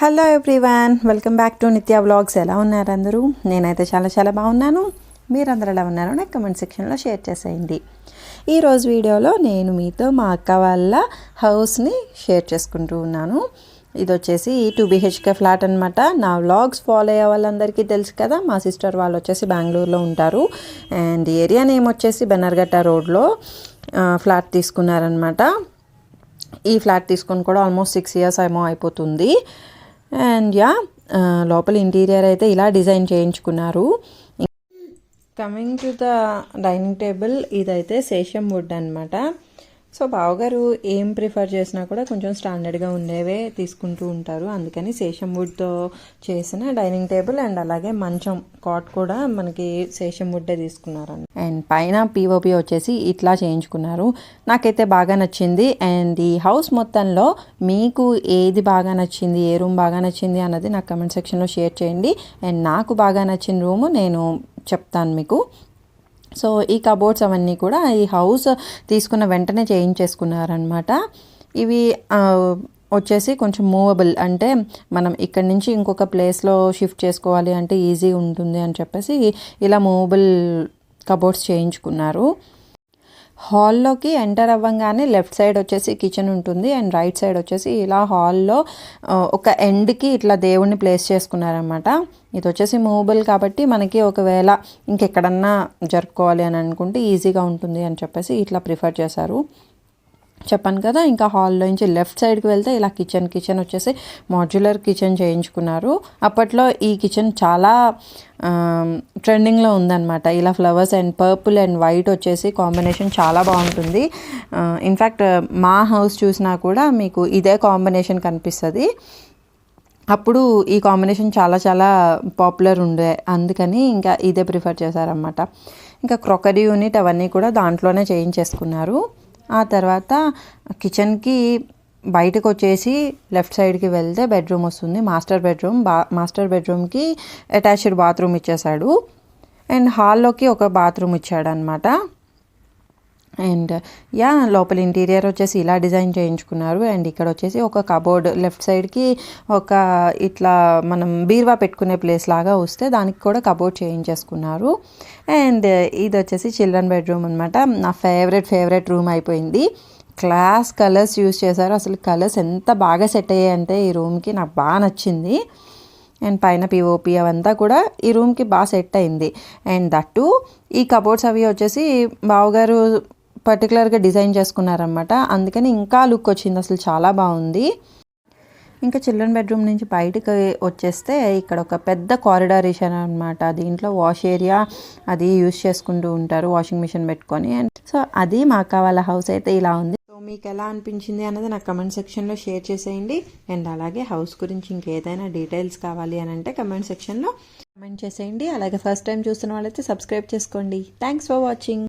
Hello everyone, welcome back to నిత్య vlogs. ఎలా ఉన్నారు అందరూ? నేనైతే చాలా బాగున్నాను. మీరందరూ ఎలా ఉన్నారో నాకు కమెంట్ సెక్షన్లో షేర్ చేసేయండి. ఈరోజు వీడియోలో నేను మీతో మా అక్క వాళ్ళ హౌస్ని షేర్ చేసుకుంటూ ఉన్నాను. ఇది వచ్చేసి 2 BHK ఫ్లాట్ అనమాట. నా వ్లాగ్స్ ఫాలో అయ్యే వాళ్ళందరికీ తెలుసు కదా, మా సిస్టర్ వాళ్ళు వచ్చేసి బెంగళూరులో ఉంటారు. అండ్ ఏరియా నేమ్ వచ్చేసి బెన్నర్ఘట్ట రోడ్లో ఫ్లాట్ తీసుకున్నారనమాట. ఈ ఫ్లాట్ తీసుకొని కూడా ఆల్మోస్ట్ 6 years ఏమో అయిపోతుంది. అండ్ లోపల ఇంటీరియర్ అయితే ఇలా డిజైన్ చేయించుకున్నారు. Coming to the dining table, ఇదైతే సేషం వుడ్ అనమాట. సో బావగారు ఏం ప్రిఫర్ చేసినా కూడా కొంచెం స్టాండర్డ్గా ఉండేవే తీసుకుంటూ ఉంటారు. అందుకని సేషం వుడ్తో చేసిన డైనింగ్ టేబుల్ అండ్ అలాగే మంచం కాట్ కూడా మనకి సేషం వుడ్డే తీసుకున్నారు. అండ్ పైన పిఓపి వచ్చేసి ఇట్లా చేయించుకున్నారు. నాకైతే బాగా నచ్చింది. అండ్ ఈ హౌస్ మొత్తంలో మీకు ఏది బాగా నచ్చింది, ఏ రూమ్ బాగా నచ్చింది అన్నది నాకు కమెంట్ సెక్షన్లో షేర్ చేయండి. అండ్ నాకు బాగా నచ్చిన రూము నేను చెప్తాను మీకు. సో ఈ కబోర్డ్స్ అవన్నీ కూడా ఈ హౌస్ తీసుకున్న వెంటనే చేయించేసుకున్నారనమాట. ఇవి వచ్చేసి కొంచెం మూవబుల్, అంటే మనం ఇక్కడి నుంచి ఇంకొక ప్లేస్లో షిఫ్ట్ చేసుకోవాలి అంటే ఈజీ ఉంటుంది అని చెప్పేసి ఇలా మూవబుల్ కబోర్డ్స్ చేయించుకున్నారు. హాల్లోకి ఎంటర్ అవ్వగానే లెఫ్ట్ సైడ్ వచ్చేసి కిచెన్ ఉంటుంది అండ్ రైట్ సైడ్ వచ్చేసి ఇలా హాల్లో ఒక ఎండ్కి ఇట్లా దేవుణ్ణి ప్లేస్ చేసుకున్నారనమాట. ఇది వచ్చేసి మూవబుల్ కాబట్టి మనకి ఒకవేళ ఇంకెక్కడన్నా జరుపుకోవాలి అని అనుకుంటే ఈజీగా ఉంటుంది అని చెప్పేసి ఇట్లా ప్రిఫర్ చేశారు. చెప్పాను కదా, ఇంకా హాల్లో నుంచి లెఫ్ట్ సైడ్కి వెళ్తే ఇలా కిచెన్ వచ్చేసి మాడ్యులర్ కిచెన్ చేయించుకున్నారు. అప్పట్లో ఈ కిచెన్ చాలా ట్రెండింగ్లో ఉందన్నమాట. ఇలా flowers and purple and white వచ్చేసి కాంబినేషన్ చాలా బాగుంటుంది. ఇన్ఫ్యాక్ట్ మా హౌస్ చూసినా కూడా మీకు ఇదే కాంబినేషన్ కనిపిస్తుంది. అప్పుడు ఈ కాంబినేషన్ చాలా పాపులర్ ఉండే, అందుకని ఇంకా ఇదే ప్రిఫర్ చేశారన్నమాట. ఇంకా క్రొకరీ యూనిట్ అవన్నీ కూడా దాంట్లోనే చేయించేసుకున్నారు. ఆ తర్వాత కిచెన్కి బయటకు వచ్చేసి లెఫ్ట్ సైడ్కి వెళ్తే బెడ్రూమ్ వస్తుంది, మాస్టర్ బెడ్రూమ్కి అటాచ్డ్ బాత్రూమ్ ఇచ్చేసాడు. అండ్ హాల్లోకి ఒక బాత్రూమ్ ఇచ్చాడు అనమాట. అండ్ లోపల ఇంటీరియర్ వచ్చేసి ఇలా డిజైన్ చేయించుకున్నారు. అండ్ ఇక్కడ వచ్చేసి ఒక కబోర్డ్ లెఫ్ట్ సైడ్కి ఒక ఇట్లా మనం బీరువా పెట్టుకునే ప్లేస్ లాగా వస్తే దానికి కూడా కబోర్డ్ చేయించేసుకున్నారు. అండ్ ఇది వచ్చేసి చిల్డ్రన్ బెడ్రూమ్ అనమాట. నా ఫేవరెట్ రూమ్ అయిపోయింది. క్లాస్ కలర్స్ యూజ్ చేశారు. అసలు కలర్స్ ఎంత బాగా సెట్ అయ్యాయంటే ఈ రూమ్కి నాకు బాగా నచ్చింది. అండ్ పైన పిఓపి అవంతా కూడా ఈ రూమ్కి బాగా సెట్ అయింది. అండ్ దట్టు ఈ కబోర్డ్స్ అవి వచ్చేసి బావగారు పర్టికులర్గా డిజైన్ చేసుకున్నారనమాట. అందుకని ఇంకా లుక్ వచ్చింది, అసలు చాలా బాగుంది. ఇంకా చిల్డ్రన్ బెడ్రూమ్ నుంచి బయటకు వచ్చేస్తే ఇక్కడ ఒక పెద్ద కారిడార్ ఇచ్చారు అనమాట. దీంట్లో వాష్ ఏరియా అది యూజ్ చేసుకుంటూ ఉంటారు, వాషింగ్ మిషన్ పెట్టుకొని. అండ్ సో అది మా అక్క వాళ్ళ హౌస్ అయితే ఇలా ఉంది. సో మీకు ఎలా అనిపించింది అన్నది నాకు కమెంట్ సెక్షన్లో షేర్ చేసేయండి. అండ్ అలాగే హౌస్ గురించి ఇంకేదైనా డీటెయిల్స్ కావాలి అని అంటే కమెంట్ సెక్షన్లో కమెంట్ చేసేయండి. అలాగే ఫస్ట్ టైం చూస్తున్న వాళ్ళైతే సబ్స్క్రైబ్ చేసుకోండి. Thanks for watching.